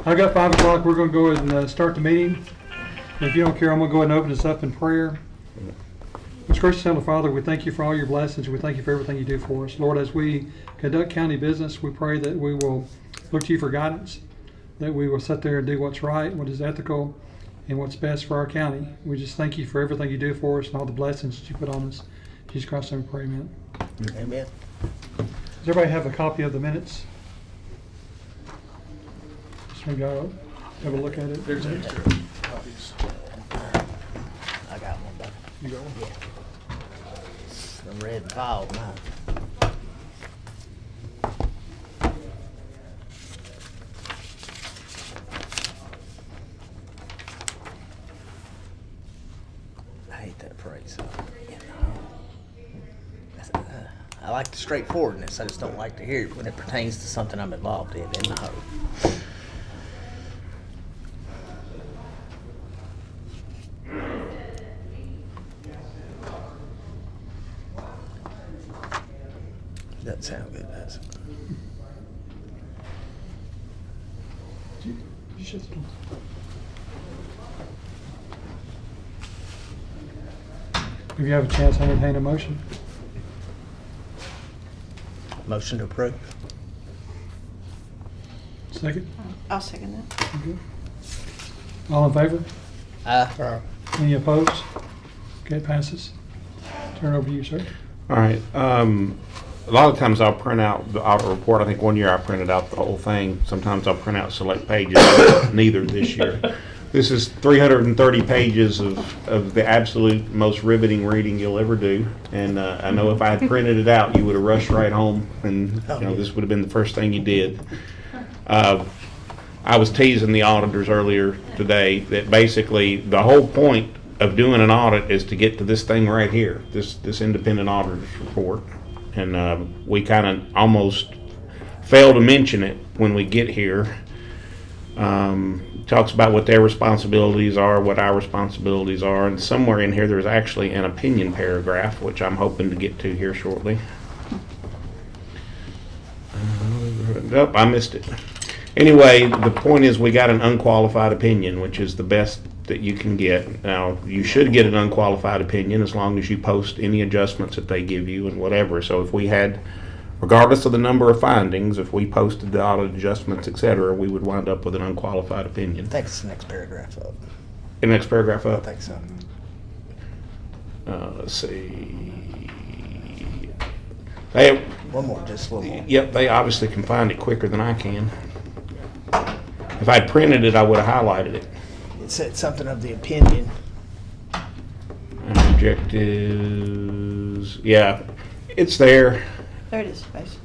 I got 5 o'clock. We're going to go ahead and start the meeting. If you don't care, I'm going to go ahead and open this up in prayer. Most gracious Heavenly Father, we thank you for all your blessings. We thank you for everything you do for us. Lord, as we conduct county business, we pray that we will look to you for guidance, that we will sit there and do what's right, what is ethical, and what's best for our county. We just thank you for everything you do for us and all the blessings that you put on us. In Jesus Christ's name we pray, amen. Amen. Does everybody have a copy of the minutes? Just maybe I'll have a look at it. There's extra copies. I got one, buddy. You got one? Yeah. The red file, mine. I hate that phrase. I like the straightforwardness. I just don't like to hear it when it pertains to something I'm involved in the hope. Doesn't sound good, does it? You shut the door. If you have a chance, I entertain a motion. Motion to approve. Second? I'll second that. You good? All in favor? Any opposed? Okay, it passes. Turn it over to you, sir. All right. A lot of times I'll print out the audit report. I think one year I printed out the whole thing. Sometimes I'll print out select pages. Neither this year. This is 330 pages of the absolute most riveting reading you'll ever do. And I know if I had printed it out, you would have rushed right home, and this would have been the first thing you did. I was teasing the auditors earlier today that basically the whole point of doing an audit is to get to this thing right here, this independent auditor's report. And we kind of almost fail to mention it when we get here. Talks about what their responsibilities are, what our responsibilities are, and somewhere in here there's actually an opinion paragraph, which I'm hoping to get to here shortly. Nope, I missed it. Anyway, the point is we got an unqualified opinion, which is the best that you can get. Now, you should get an unqualified opinion as long as you post any adjustments that they give you and whatever. So if we had, regardless of the number of findings, if we posted the audit adjustments, etc., we would wind up with an unqualified opinion. I think it's the next paragraph up. The next paragraph I up. think so. Let's see. They, One more, just a little more. yep, they obviously can find it quicker than I can. If I'd printed it, I would have highlighted it. It said something of the opinion. And objectives, yeah, it's there. There it is, basis.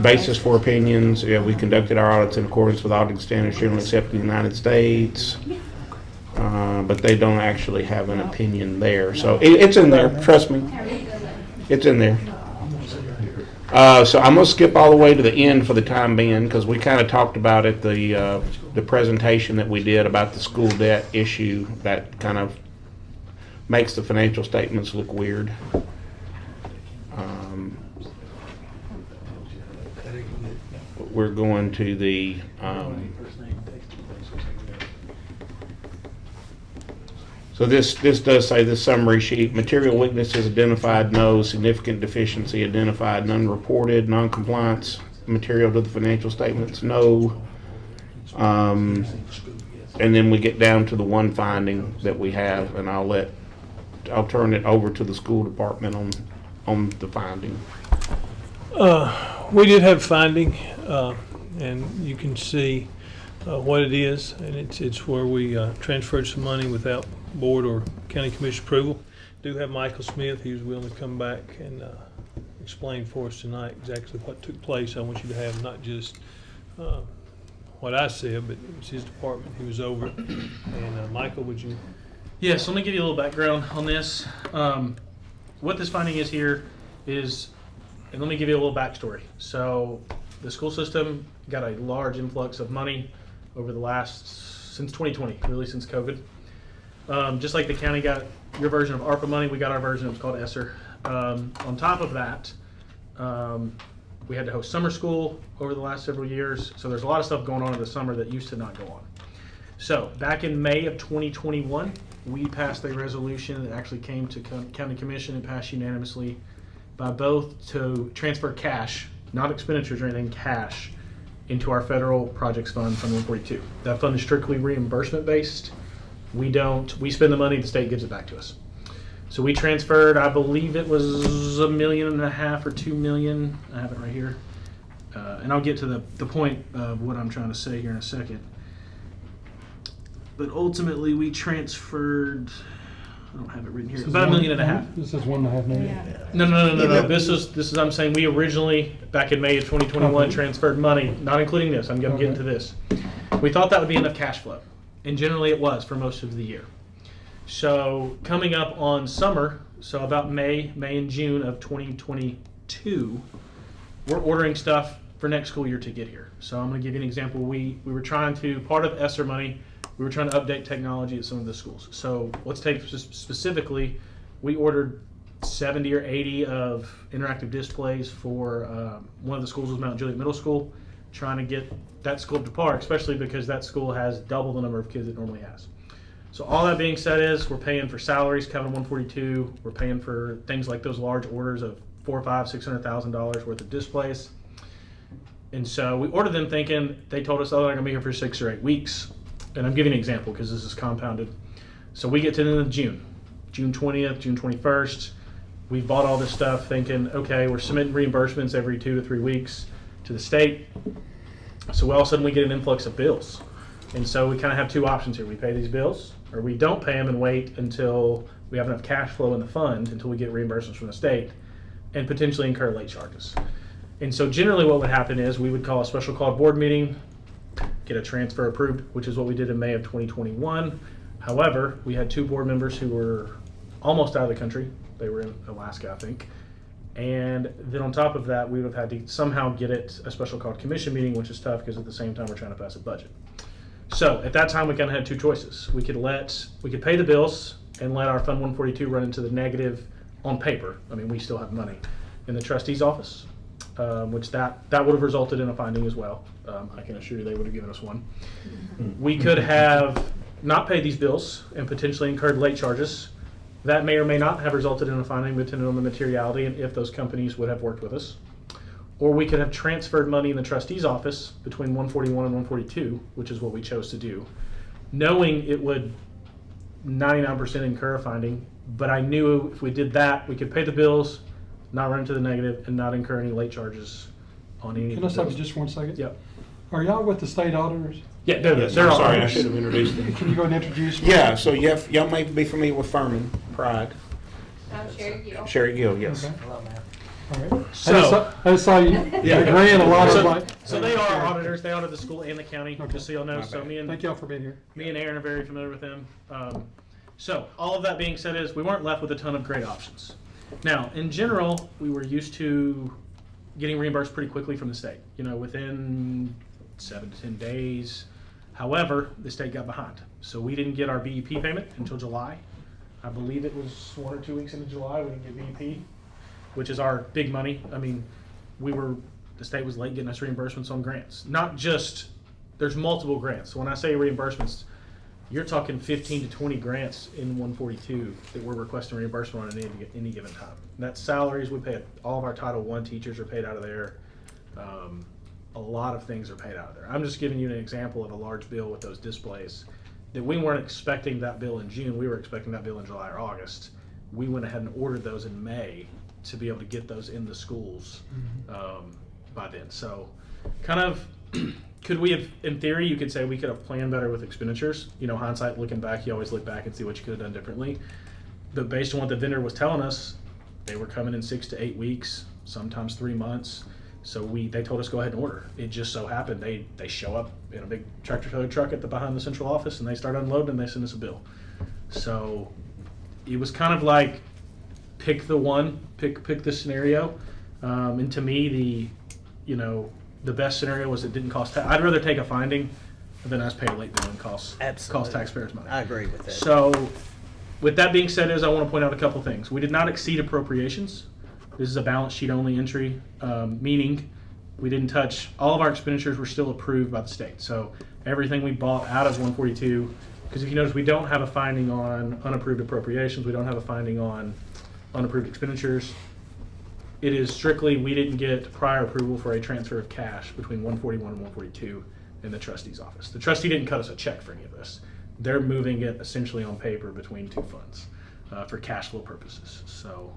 Basis for opinions. Yeah, we conducted our audits in accordance with auditing standards generally accepted in the United States. But they don't actually have an opinion there. So it's in there, trust me. It's in there. So I'm going to skip all the way to the end for the time being because we kind of talked about it, the presentation that we did about the school debt issue that kind of makes the financial statements look weird. We're going to the so this does say the summary sheet. Material weaknesses identified, no. Significant deficiency identified, none reported. Non-compliance material to the financial statements, no. And then we get down to the one finding that we have, and I'll turn it over to the school department on the finding. We did have finding, and you can see what it is, and it's where we transferred some money without board or county commission approval. Do have Michael Smith, he was willing to come back and explain for us tonight exactly what took place. I want you to have not just what I said, but it was his department, he was over it. And Michael, would you? Yeah, so let me give you a little background on this. What this finding is here is, and let me give you a little backstory. So the school system got a large influx of money over the since 2020, really since COVID. Just like the county got your version of ARPA money, we got our version, it was called ESSER. On top of that, We had to host summer school over the last several years. So there's a lot of stuff going on in the summer that used to not go on. So back in May of 2021, we passed a resolution that actually came to County Commission and passed unanimously by both to transfer cash, not expenditures or anything, cash, into our federal projects fund, Fund 142. That fund is strictly reimbursement based. We spend the money, the state gives it back to us. So we transferred, I believe it was $1.5 million or $2 million. I have it right here. And I'll get to the point of what I'm trying to say here in a second. But ultimately we transferred, I don't have it written here, about $1.5 million. This is $1.5 million. Yeah. No. This is I'm saying we originally, back in May of 2021, transferred money, not including this. I'm going to get into this. We thought that would be enough cash flow. And generally it was for most of the year. So coming up on summer, so about May and June of 2022, we're ordering stuff for next school year to get here. So I'm going to give you an example. We were trying to, part of ESSER money, we were trying to update technology at some of the schools. So let's take specifically, we ordered 70 or 80 of interactive displays for one of the schools was Mount Juliet Middle School, trying to get that school up to par, especially because that school has double the number of kids it normally has. So all that being said is we're paying for salaries, County 142. We're paying for things like those large orders of $400,000, $600,000 worth of displays. And so we ordered them thinking, they told us, oh, they're gonna be here for 6 or 8 weeks. And I'm giving an example because this is compounded. So we get to the end of June 20th, June 21st. We bought all this stuff thinking, okay, we're submitting reimbursements every 2 to 3 weeks to the state. So all of a sudden we get an influx of bills. And so we kind of have two options here. We pay these bills, or we don't pay them and wait until we have enough cash flow in the fund until we get reimbursements from the state and potentially incur late charges. And so generally what would happen is we would call a special called board meeting, get a transfer approved, which is what we did in May of 2021. However, we had 2 board members who were almost out of the country. They were in Alaska, I think. And then on top of that, we would have had to somehow get it a special called commission meeting, which is tough because at the same time we're trying to pass a budget. So at that time, we kind of had 2 choices. We could pay the bills and let our Fund 142 run into the negative on paper. I mean, we still have money in the trustee's office, which that would have resulted in a finding as well. I can assure you they would have given us one. We could have not paid these bills and potentially incurred late charges. That may or may not have resulted in a finding depending on the materiality and if those companies would have worked with us. Or we could have transferred money in the trustee's office between 141 and 142, which is what we chose to do, knowing it would 99% incur a finding. But I knew if we did that, we could pay the bills, not run into the negative, and not incur any late charges on any of the Can I bills. stop you just 1 second? Yep. Are y'all with the state auditors? Yeah, they're Yes, all sorry, I ours. should have introduced them. Can you go ahead and introduce me? Yeah, so y'all may be familiar with Furman Pride. I'm Sherry Gill. Sherry Gill, yes. Okay. Hello, man. All right. So- I just saw you agreeing a lot of like. So they are our auditors. They audit the school and the county, Okay. just so y'all know. My So bad. Thank y'all for being here. me and Aaron are very familiar with them. So all of that being said is we weren't left with a ton of great options. Now, in general, we were used to getting reimbursed pretty quickly from the state, within 7 to 10 days. However, the state got behind. So we didn't get our BEP payment until July. I believe it was 1 or 2 weeks into July we didn't get BEP, which is our big money. I mean, the state was late getting us reimbursements on grants. Not just, there's multiple grants. So when I say reimbursements, you're talking 15 to 20 grants in 142 that we're requesting reimbursement on at any given time. And that's salaries. We pay all of our Title I teachers are paid out of there. A lot of things are paid out of there. I'm just giving you an example of a large bill with those displays that we weren't expecting that bill in June. We were expecting that bill in July or August. We went ahead and ordered those in May to be able to get those in the schools by then. So kind of, could we have, in theory, you could say we could have planned better with expenditures. Hindsight, looking back, you always look back and see what you could have done differently. But based on what the vendor was telling us, they were coming in 6 to 8 weeks, sometimes 3 months. So they told us go ahead and order. It just so happened they show up in a big tractor trailer truck behind the central office and they start unloading and they send us a bill. So it was kind of like pick the scenario. And to me the best scenario was it didn't cost. I'd rather take a finding than us pay a late bill and cost taxpayers money. I agree with that. So with that being said, I want to point out a couple things. We did not exceed appropriations. This is a balance sheet only entry, meaning we didn't touch, all of our expenditures were still approved by the state. So everything we bought out of 142, because if you notice, we don't have a finding on unapproved appropriations, we don't have a finding on unapproved expenditures. It is strictly, we didn't get prior approval for a transfer of cash between 141 and 142 in the trustee's office. The trustee didn't cut us a check for any of this. They're moving it essentially on paper between two funds for cash flow purposes. So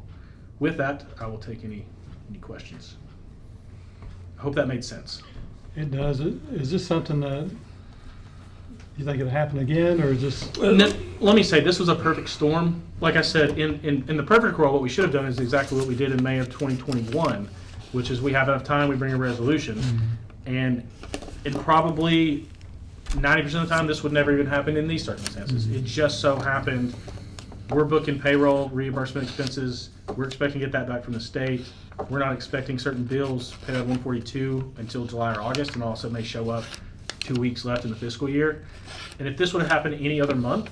with that, I will take any questions. I hope that made sense. It does. Is this something that you think it'll happen again, or is this? Let me say, this was a perfect storm. Like I said, in the perfect world, what we should have done is exactly what we did in May of 2021, which is we have enough time, we bring a resolution, and probably 90% of the time, this would never even happen in these circumstances. It just so happened, we're booking payroll, reimbursement expenses, we're expecting to get that back from the state. We're not expecting certain bills paid out of 142 until July or August, and all of a sudden they show up 2 weeks left in the fiscal year. And if this would have happened any other month,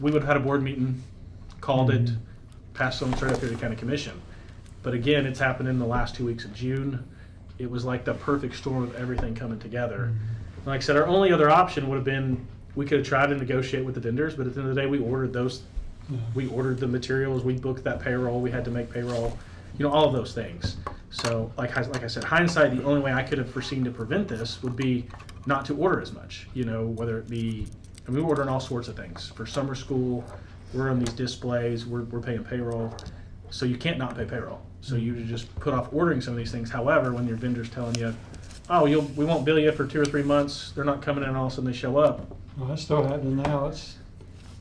we would have had a board meeting, called it, passed on straight up here to the county commission. But again, it's happened in the last 2 weeks of June. It was like the perfect storm of everything coming together. Like I said, our only other option would have been, we could have tried to negotiate with the vendors, but at the end of the day, we ordered those. We ordered the materials, we booked that payroll, we had to make payroll, all of those things. So like I said, hindsight, the only way I could have foreseen to prevent this would be not to order as much, whether it be, and we were ordering all sorts of things. For summer school, we're on these displays, we're paying payroll. So you can't not pay payroll. So you just put off ordering some of these things. However, when your vendor's telling you, oh, we won't bill you for 2 or 3 months, they're not coming in, all of a sudden they show up. Well, that's still happening now. It's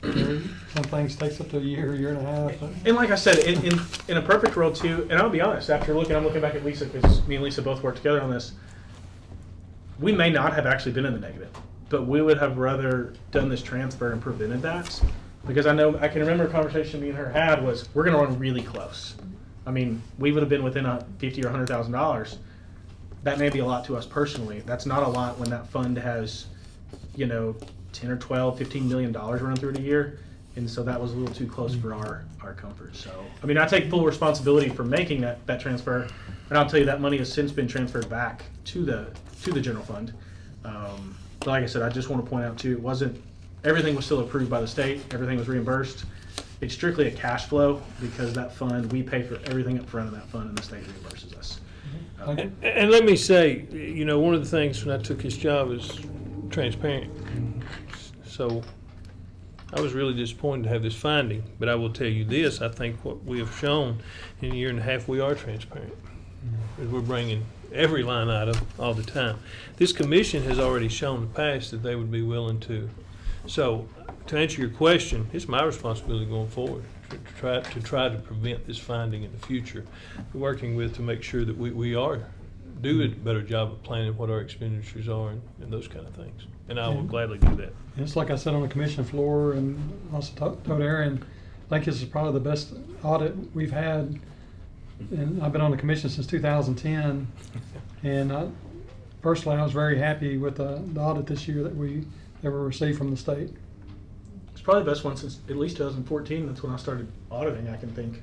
some things takes up to a year and a half. And like I said, in a perfect world too, and I'll be honest, I'm looking back at Lisa, because me and Lisa both worked together on this, we may not have actually been in the negative, but we would have rather done this transfer and prevented that. Because I can remember a conversation me and her had was, we're gonna run really close. I mean, we would have been within $50,000 or $100,000. That may be a lot to us personally. That's not a lot when that fund has, 10 or 12, $15 million running through it a year. And so that was a little too close for our comfort. So, I mean, I take full responsibility for making that transfer. And I'll tell you that money has since been transferred back to the general fund. But like I said, I just want to point out too, everything was still approved by the state. Everything was reimbursed. It's strictly a cash flow because that fund, we pay for everything up front of that fund and the state reimburses us. And let me say, one of the things when I took his job is transparent. So I was really disappointed to have this finding, but I will tell you this, I think what we have shown in a year and a half, we are transparent. We're bringing every line item all the time. This commission has already shown in the past that they would be willing to. So to answer your question, it's my responsibility going forward to try to prevent this finding in the future. We're working to make sure that we do a better job of planning what our expenditures are and those kind of things. And I will gladly do that. It's like I said on the commission floor, and also told Aaron, I think this is probably the best audit we've had. And I've been on the commission since 2010. And personally, I was very happy with the audit this year that we ever received from the state. It's probably the best one since at least 2014. That's when I started auditing, I can think.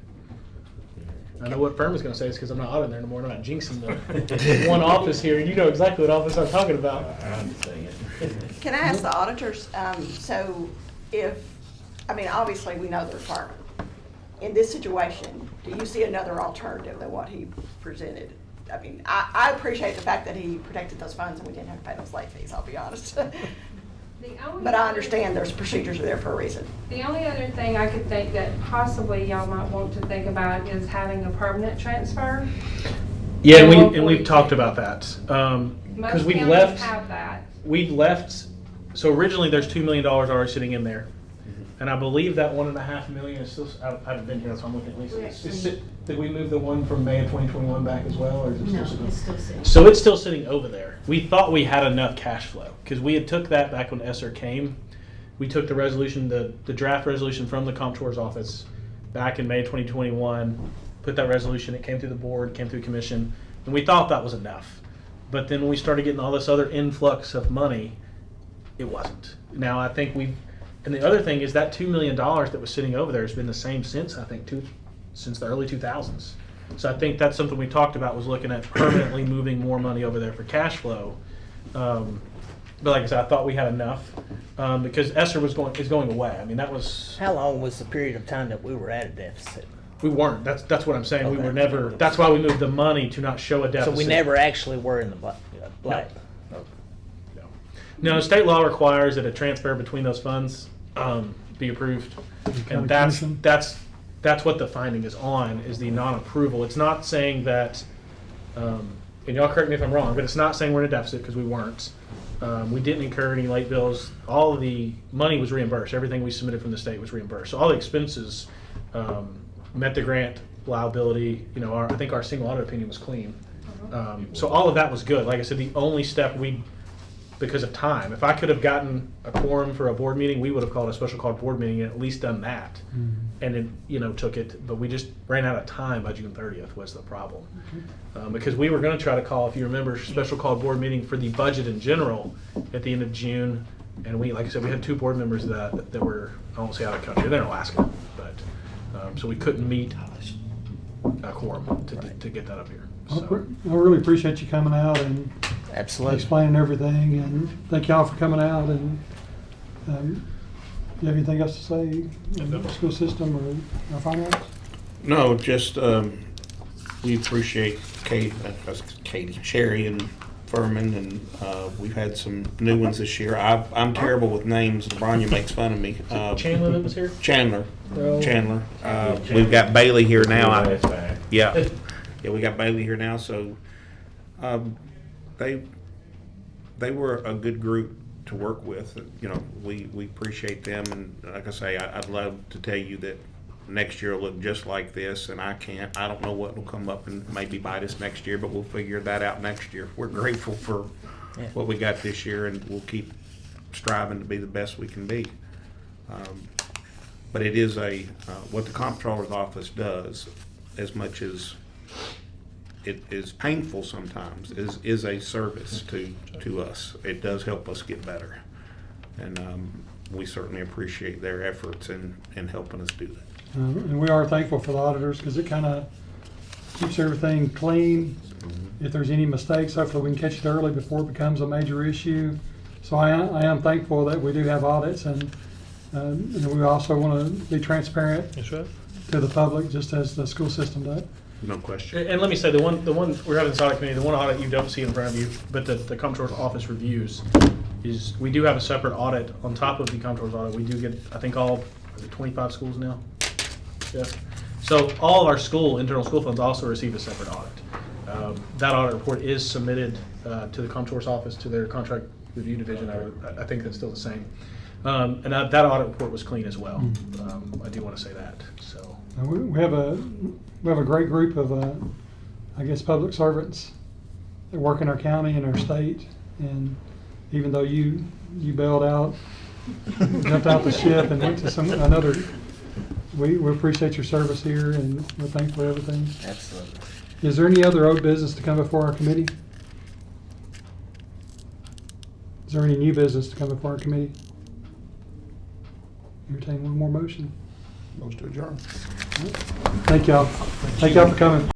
I know what firm is going to say it's because I'm not auditing there anymore. I'm not jinxing the one office here. You know exactly what office I'm talking about. Can I ask the auditors, so obviously we know the requirement. In this situation, do you see another alternative than what he presented? I mean, I appreciate the fact that he protected those funds and we didn't have to pay those late fees, I'll be honest. But I understand there's procedures are there for a reason. The only other thing I could think that possibly y'all might want to think about is having a permanent transfer. Yeah, and we've talked about that. Because Most counties have that. We've left, so originally there's $2 million already sitting in there. And I believe that $1.5 million is still, I haven't been here, so I'm looking at Lisa. Did we move the one from May of 2021 back as well, or is it still sitting? It's still sitting. So it's still sitting over there. We thought we had enough cash flow, because we had took that back when Esser came. We took the resolution, the draft resolution from the comptroller's office back in May 2021, put that resolution, it came through the board, came through commission, and we thought that was enough. But then when we started getting all this other influx of money, it wasn't. Now I think and the other thing is that $2 million that was sitting over there has been the same since, I think, since the early 2000s. So I think that's something we talked about, was looking at permanently moving more money over there for cash flow. But like I said, I thought we had enough, because ESSER is going away. I mean, that was, How long was the period of time that we were at a deficit? we weren't. That's what I'm saying. We Okay. were never, that's why we moved the money to not show a So deficit. we never actually were in the black. No, state law requires that a transfer between those funds be approved, county and that's commission? that's what the finding is on, is the non-approval. It's not saying that, and y'all correct me if I'm wrong, but it's not saying we're in a deficit, because we weren't. We didn't incur any late bills. All of the money was reimbursed. Everything we submitted from the state was reimbursed. So all the expenses met the grant liability. You know, I think our single audit opinion was clean. So all of that was good. Like I said, the only step because of time, if I could have gotten a quorum for a board meeting, we would have called a special called board meeting and at least done that. And then, took it, but we just ran out of time by June 30th was the problem. Because we were gonna try to call, if you remember, special called board meeting for the budget in general at the end of June. And we, like I said, we had 2 board members that were, I won't say out of the country, they're in Alaska, but, so we couldn't meet a quorum to get that up here. I So, really appreciate you coming out and Absolutely. explaining everything, and thank y'all for coming out. And you have anything else to say about the school system or our finance? No, just, we appreciate Katie, Sherry and Furman, and we've had some new ones this year. I'm terrible with names. Branya makes fun of me. Chandler that was here? Chandler. We've got Bailey here now. Yeah, we got Bailey here now. So they were a good group to work with. You know, we appreciate them, and like I say, I'd love to tell you that next year will look just like this, and I don't know what will come up and maybe bite us next year, but we'll figure that out next year. We're grateful for what we got this year, and we'll keep striving to be the best we can be. But it is what the comptroller's office does, as much as it is painful sometimes, is a service to us. It does help us get better, and we certainly appreciate their efforts in helping us do that. And we are thankful for the auditors, because it kind of keeps everything clean. If there's any mistakes, hopefully we can catch it early before it becomes a major issue. So I am thankful that we do have audits, and we also want to be transparent That's right. to the public, just as the school system does. No question. And let me say, the one we're having this audit committee, the one audit you don't see in front of you, but the comptroller's office reviews, is we do have a separate audit on top of the comptroller's audit. We do get, I think, all 25 schools now. Yeah. So all of our internal school funds also receive a separate audit. That audit report is submitted to the comptroller's office, to their contract review division. I think that's still the same. And that audit report was clean as well. I do want to say that. So We have a great group of, I guess, public servants that work in our county and our state. And even though you bailed out, jumped out the ship and went to another, we appreciate your service here, and we're thankful for everything. Absolutely. Is there any other old business to come before our committee? Is there any new business to come before our committee? Entertain one more motion. Motion to adjourn. Thank y'all. Thank y'all for coming.